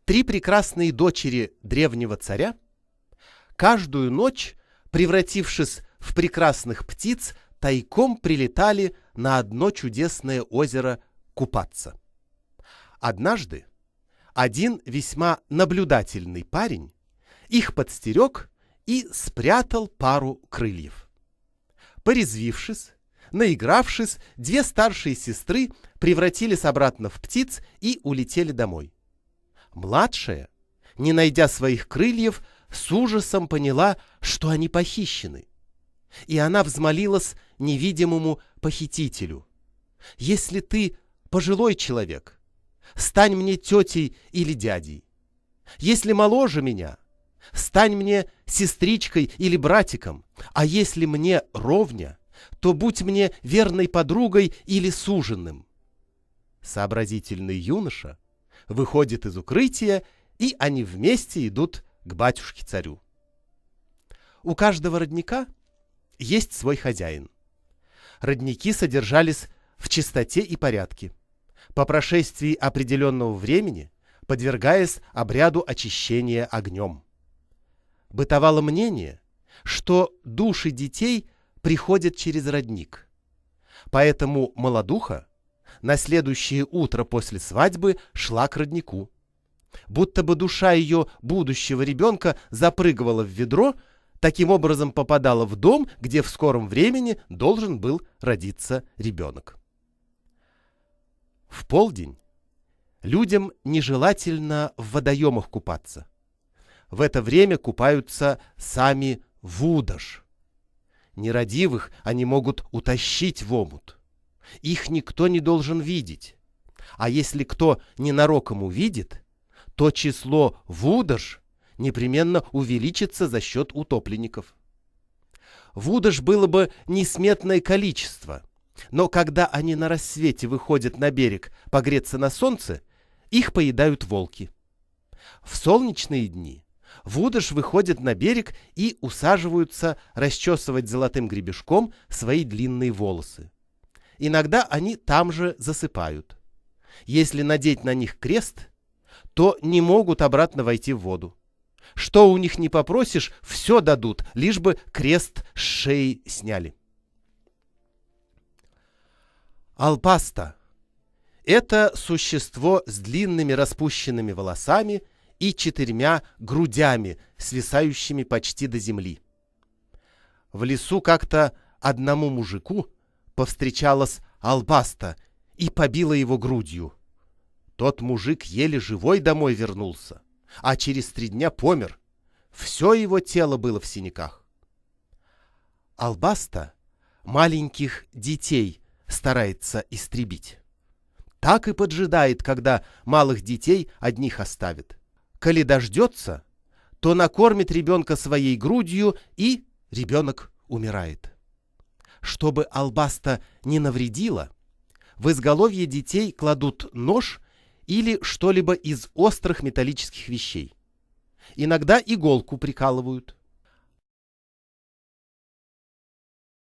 3 прекрасные дочери древнего царя, каждую ночь, превратившись в прекрасных птиц, тайком прилетали на одно чудесное озеро купаться. Однажды один весьма наблюдательный парень их подстерег и спрятал пару крыльев. Порезвившись, наигравшись, 2 старшие сестры превратились обратно в птиц и улетели домой. Младшая, не найдя своих крыльев, с ужасом поняла, что они похищены. И она взмолилась невидимому похитителю: «Если ты пожилой человек, стань мне тетей или дядей. Если моложе меня, стань мне сестричкой или братиком. А если мне ровня, то будь мне верной подругой или суженым». Сообразительный юноша выходит из укрытия, и они вместе идут к батюшке-царю. У каждого родника есть свой хозяин. Родники содержались в чистоте и порядке, по прошествии определенного времени подвергаясь обряду очищения огнем. Бытовало мнение, что души детей приходят через родник. Поэтому молодуха на следующее утро после свадьбы шла к роднику. Будто бы душа ее будущего ребенка запрыгивала в ведро, таким образом попадала в дом, где в скором времени должен был родиться ребенок. В полдень людям нежелательно в водоемах купаться. В это время купаются сами вудож. Нерадивых они могут утащить в омут. Их никто не должен видеть. А если кто ненароком увидит, то число вудож непременно увеличится за счет утопленников. Вудож было бы несметное количество, но когда они на рассвете выходят на берег погреться на солнце, их поедают волки. В солнечные дни вудож выходят на берег и усаживаются расчесывать золотым гребешком свои длинные волосы. Иногда они там же засыпают. Если надеть на них крест, то не могут обратно войти в воду. Что у них не попросишь, все дадут, лишь бы крест с шеи сняли. Албаста – это существо с длинными распущенными волосами и 4 грудями, свисающими почти до земли. В лесу как-то одному мужику повстречалась Албаста и побила его грудью. Тот мужик еле живой домой вернулся, а через 3 дня помер. Все его тело было в синяках. Албаста маленьких детей старается истребить. Так и поджидает, когда малых детей одних оставит. Коли дождется, то накормит ребенка своей грудью, и ребенок умирает. Чтобы Албаста не навредила, в изголовье детей кладут нож или что-либо из острых металлических вещей. Иногда иголку прикалывают.